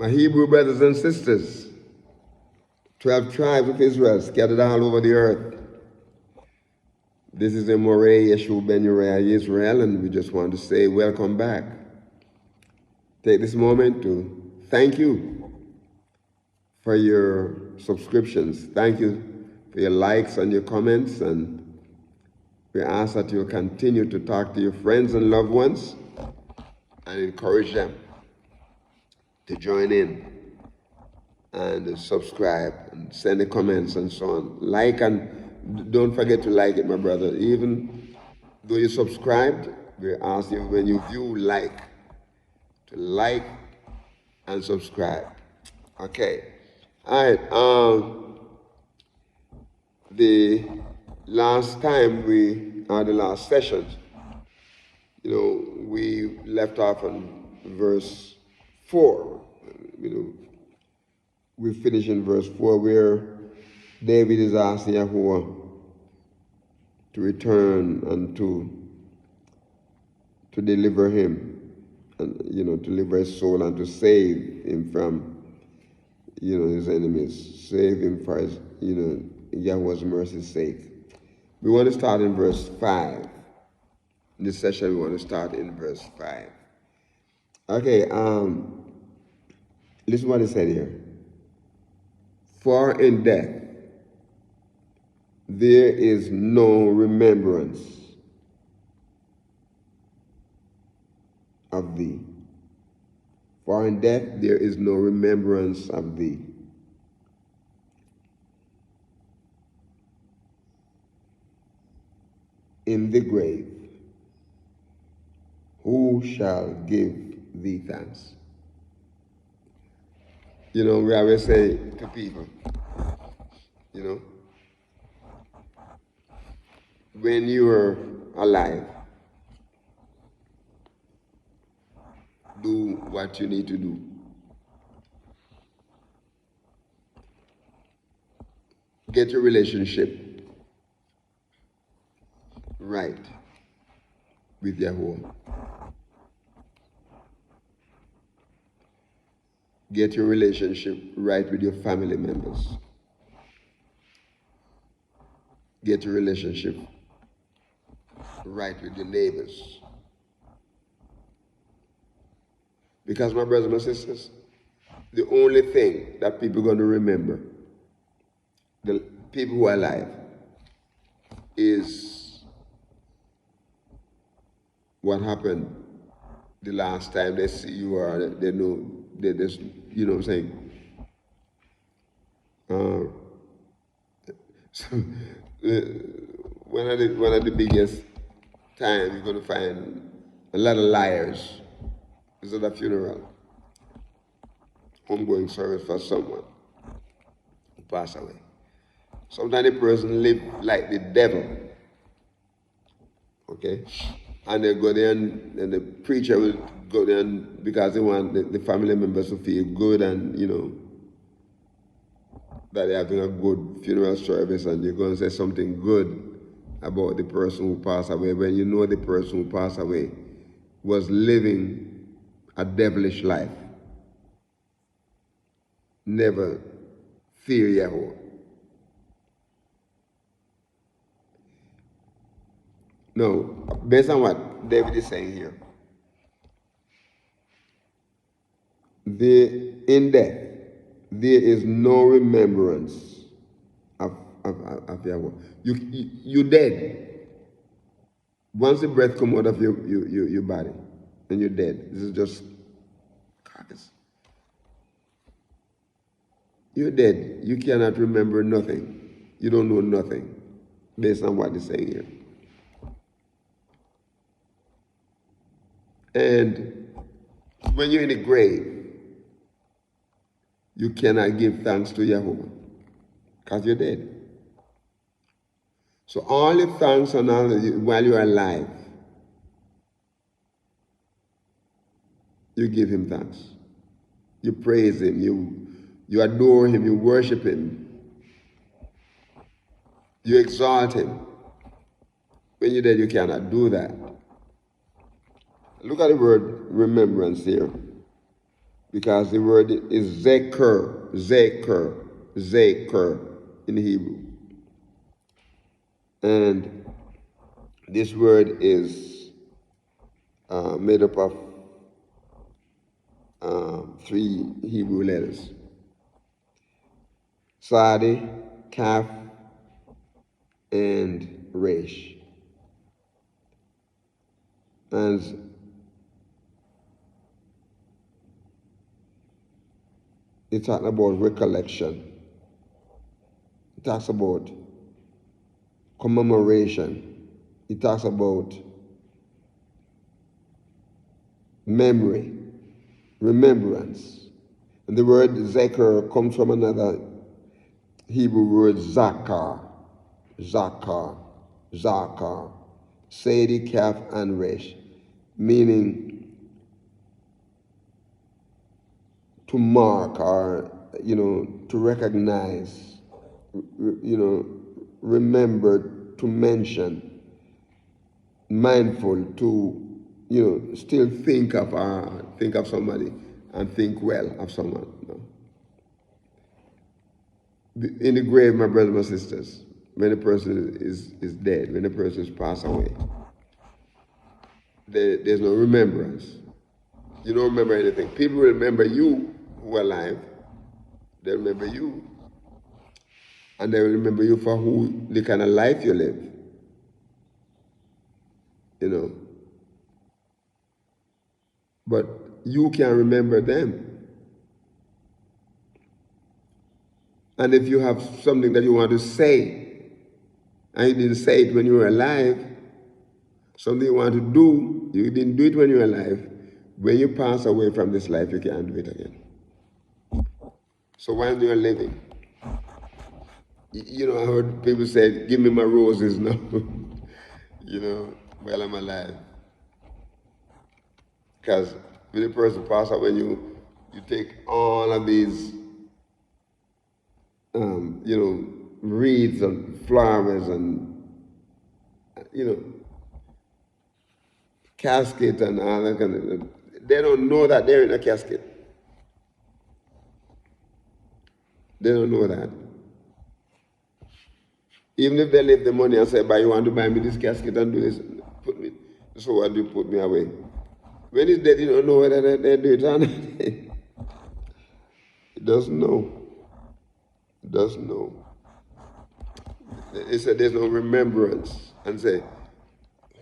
My Hebrew brothers and sisters, 12 tribes of Israel scattered all over the earth. This is the Moreh Yeshua Ben Uriah Israel, and we just want to say welcome back. Take this moment to thank you for your subscriptions. Thank you for your likes and your comments, and we ask that you continue to talk to your friends and loved ones and encourage them to join in and subscribe and send the comments and so on. Like, and don't forget to like it, my brother. Even though you subscribed, we ask you when you view, to like and subscribe. Okay. All right. The last time the last session, we left off on verse 4. We finish in verse 4 where David is asking Yahuwah to return and to deliver him, and to deliver his soul and to save him from his enemies, save him for his Yahuwah's mercy's sake. We want to start in verse 5. In this session, we want to start in verse 5. Okay, listen what it said here. For in death there is no remembrance of thee. For in death there is no remembrance of thee. In the grave, who shall give thee thanks? We always say to people, when you are alive, do what you need to do. Get your relationship right with Yahuwah. Get your relationship right with your family members. Get your relationship right with your neighbors. Because, my brothers and my sisters, the only thing that people are going to remember, the people who are alive, is what happened the last time they see you, or they know, they just, you know what I'm saying? So, one of the biggest times you're going to find a lot of liars is at a funeral, homegoing service for someone who passed away. Sometimes the person live like the devil, okay? And they go there and the preacher will go there because they want the family members to feel good and, that they're having a good funeral service, and you're going to say something good about the person who passed away when you know the person who passed away was living a devilish life. Never fear Yahuwah. No, based on what David is saying here, in death, there is no remembrance of Yahweh. You dead. Once the breath comes out of your body, and you're dead. This is just carcass. You're dead. You cannot remember nothing. You don't know nothing, based on what he's saying here. And when you're in the grave, you cannot give thanks to Yahuwah because you're dead. So all the thanks and all while you're alive, you give him thanks. You praise him. You adore him. You worship him. You exalt him. When you're dead, you cannot do that. Look at the word remembrance here. because the word is zeker, zeker, zeker in Hebrew. And this word is made up of 3 Hebrew letters. Sadi, Kaf, and Resh. And it talks about recollection. It talks about commemoration. It talks about memory, remembrance. And the word zeker comes from another Hebrew word zakar, zakar, zakar, sadi, kaf, and resh, meaning to mark or, to recognize, remember, to mention, mindful, to, still think of somebody and think well of someone. In the grave, my brothers and sisters, when a person is dead, when a person is passed away, there's no remembrance. You don't remember anything. People remember you who are alive. They remember you. And they will remember you for the kind of life you live. But you can remember them. And if you have something that you want to say, and you didn't say it when you were alive, something you want to do, you didn't do it when you were alive, when you pass away from this life, you can't do it again. So while you're living, I heard people say, give me my roses now, while I'm alive. Because when a person passes away, you take all of these, wreaths and flowers and, casket and all that kind of. They don't know that they're in a casket. They don't know that. Even if they leave the money and say, you want to buy me this casket and do this, so what do you put me away? When he's dead, you don't know whether they do it or not. He doesn't know. He doesn't know. He said there's no remembrance. And say,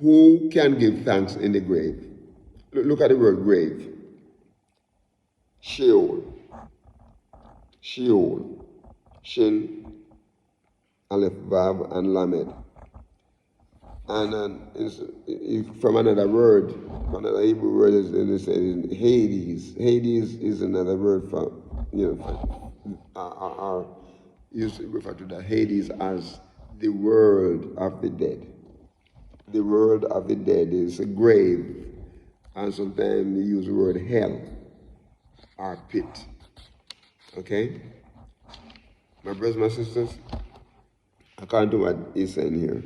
who can give thanks in the grave? Look at the word grave. Sheol. Sheol. Shin, Aleph, Vav, and Lamed. And from another word, another Hebrew word is Hades. Hades is another word for, used to refer to the Hades as the world of the dead. The world of the dead is a grave, and sometimes they use the word hell or pit. Okay? My brothers, my sisters, according to what he's saying here,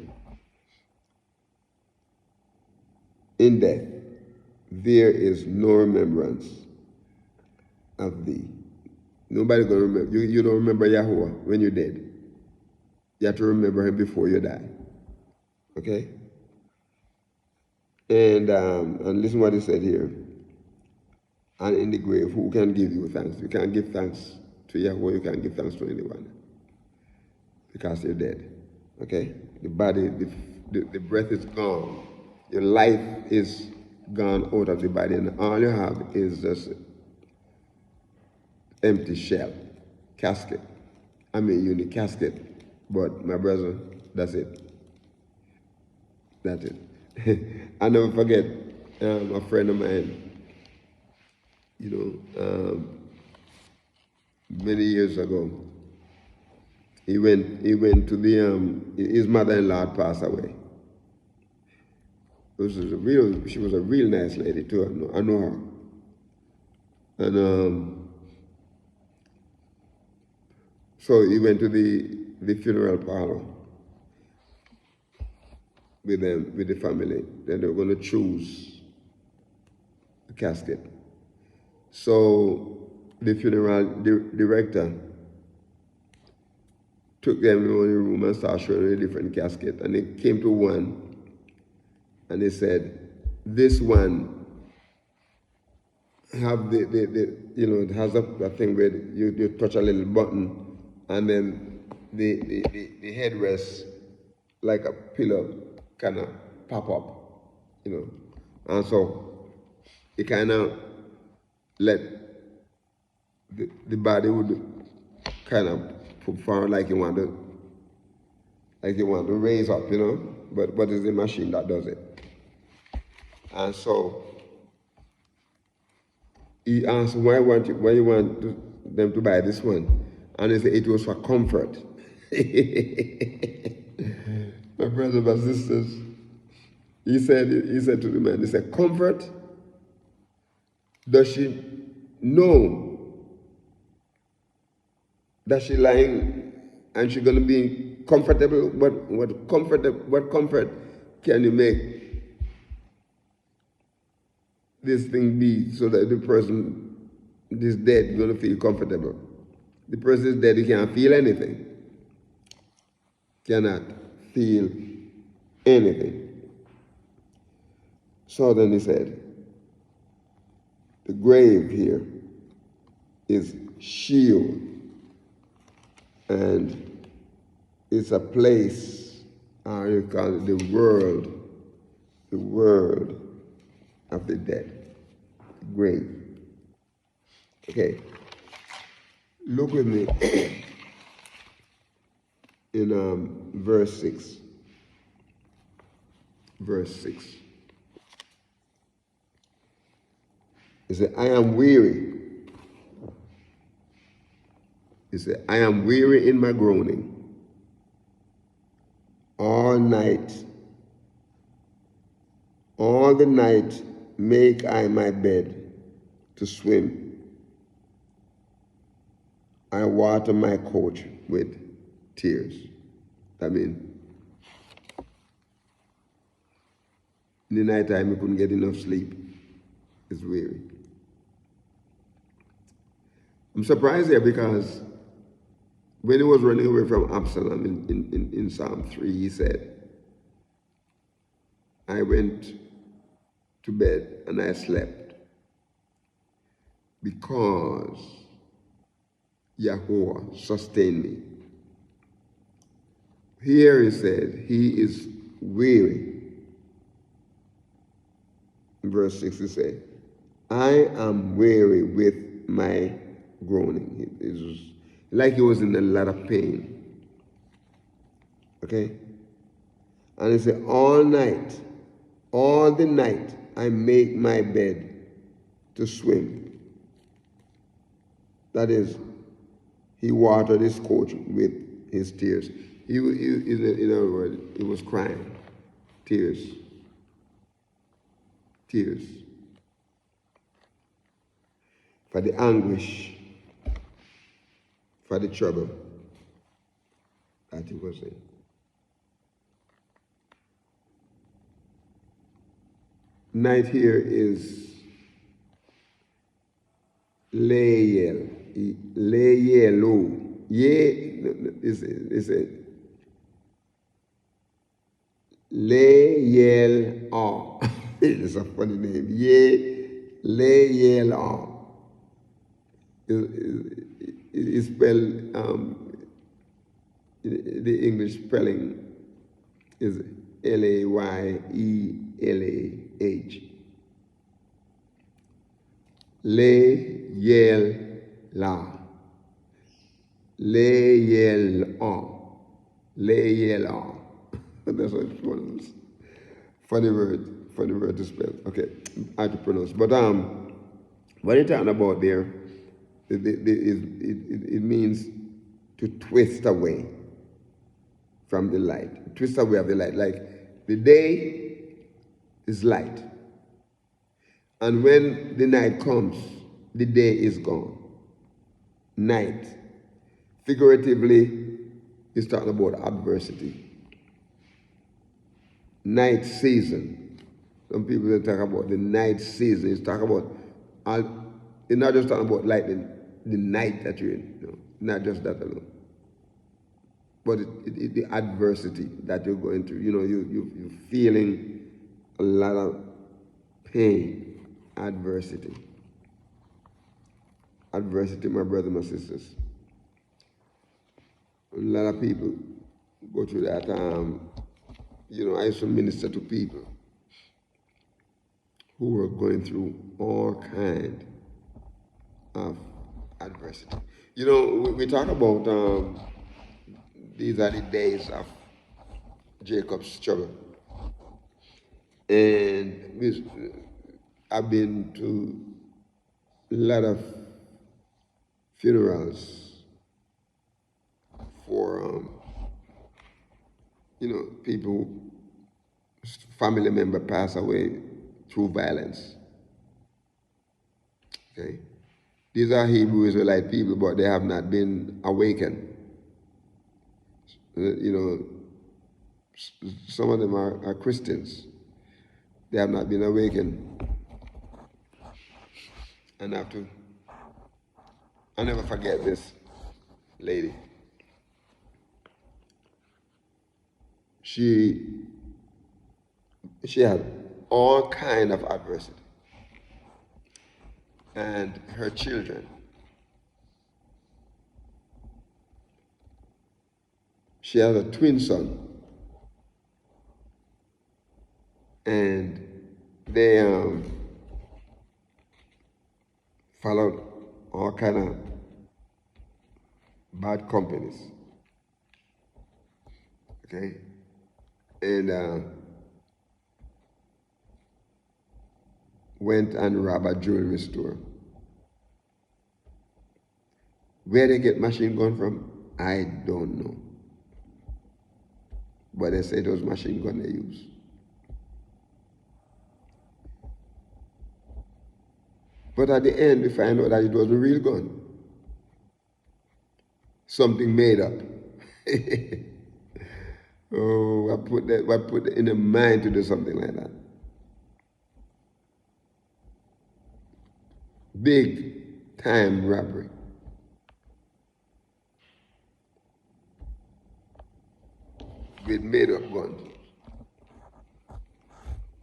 in death, there is no remembrance of thee. Nobody gonna remember. You don't remember Yahuwah when you're dead. You have to remember him before you die. Okay? And listen what he said here. And in the grave, who can give you thanks? You can't give thanks to Yahuwah, you can't give thanks to anyone. Because you're dead. Okay? The body, the breath is gone. Your life is gone out of the body, and all you have is just empty shell, casket. I mean, you need casket, but my brother, that's it. That's it. I never forget a friend of mine, many years ago. He went to his mother-in-law passed away. She was a real nice lady too. I know her. And so he went to the funeral parlor with the family. Then they were going to choose a casket. So the funeral director took them in the room and started showing a different casket. And they came to one and they said, this one have the you know, it has a thing where you touch a little button and then the headrest, like a pillow, kind of pop up, you know. And so it kind of let the body would kind of put forward like you want to raise up, you know. But it's the machine that does it. And so he asked, why you want them to buy this one? And he said it was for comfort. My brothers and sisters, he said to the man, he said, comfort? Does she know that she lying and she's gonna be comfortable? What comfort can you make this thing be so that the person is dead gonna feel comfortable? The person is dead, he can't feel anything. Cannot feel anything. So then he said, the grave here is Sheol, and it's a place, you call it the world of the dead, the grave. Okay, look with me in verse 6. Verse 6. He said, I am weary. He said, I am weary in my groaning. All night, all the night make I my bed to swim. I water my couch with tears. I mean, in the night time, he couldn't get enough sleep. He's weary. I'm surprised here because when he was running away from Absalom in Psalm 3, he said, I went to bed and I slept because Yahuwah sustained me. Here he said, he is weary. In verse 6 he said, I am weary with my groaning. It was like he was in a lot of pain. Okay? And he said, all night, all the night, I make my bed to swim. That is, he watered his couch with his tears. In other words, he was crying. Tears. Tears. For the anguish, for the trouble that he was in. Night here is Layel. Layelo. Is a Layel R. It's a funny name. Layel R. Is spelled, the English spelling is Layelh. Layel-la. Layel-ah. That's what it's pronounced. Funny word to spell. Okay, hard to pronounce. But what you're talking about there, it means to twist away from the light. Twist away of the light. Like the day is light. And when the night comes, the day is gone. Night. Figuratively, he's talking about adversity. Night season. Some people talk about the night season. He's talking about It's not just talking about like the night that you're in, not just that alone. But the adversity that you're going through, you're feeling a lot of pain, adversity. Adversity, my brothers, my sisters. A lot of people go through that. I used to minister to people who were going through all kind of adversity. We talk about these are the days of Jacob's trouble. And I've been to a lot of funerals for, people, family member pass away through violence. Okay? These are Hebrew Israelite people, but they have not been awakened. Some of them are Christians. They have not been awakened. And I'll never forget this lady. She had all kind of adversity. And her children, she has a twin son. And they followed all kind of bad companies. Okay? And went and robbed a jewelry store. Where they get machine gun from, I don't know. But they say those machine gun they use. But at the end, we find out that it was a real gun. Something made up. Oh, I put that in the mind to do something like that. Big time robbery. With made up guns.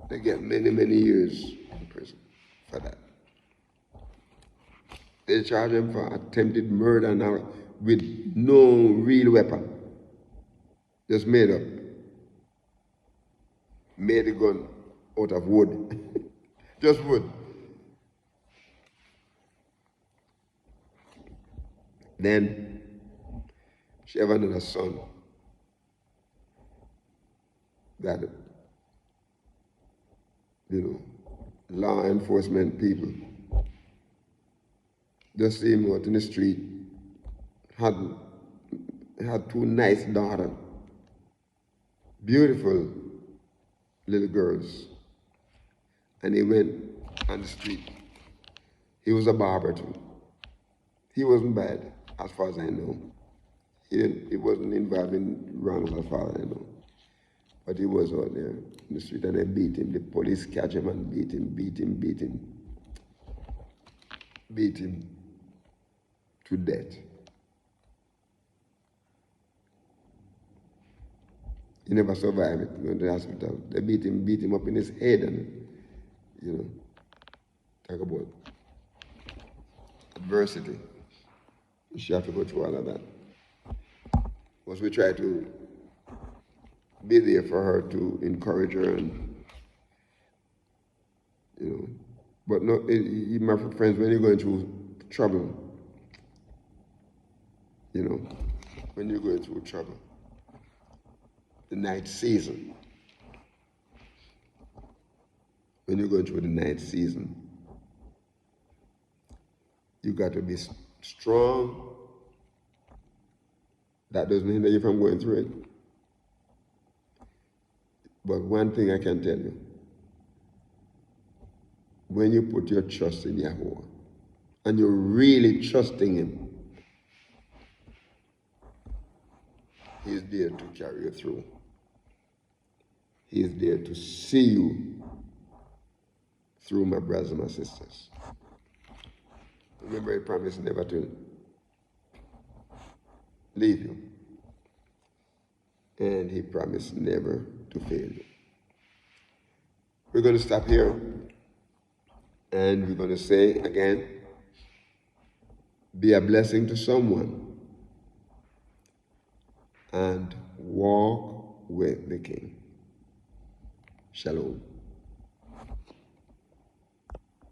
They get many, many years in prison for that. They charge him for attempted murder now with no real weapon. Just made up. Made the gun out of wood. Just wood. Then she have another son that, law enforcement people just see him out in the street, had two nice daughters, beautiful little girls. And he went on the street. He was a barber too. He wasn't bad, as far as I know. He wasn't involved in wrongs as far as I know. But he was out there in the street and they beat him. The police catch him and beat him to death. He never survived it, went to the hospital. They beat him up in his head and, talk about adversity. She have to go through all of that. Once we try to be there for her to encourage her and, but no, my friends, when you're going through trouble, when you're going through trouble, the night season, when you're going through the night season, you got to be strong. That doesn't hinder you from going through it. But one thing I can tell you, when you put your trust in Yahuwah, and you're really trusting Him, He's there to carry you through. He's there to see you through, my brothers and my sisters. Remember, he promised never to leave you. And he promised never to fail you. We're going to stop here. And we're going to say again, be a blessing to someone and walk with the King. Shalom.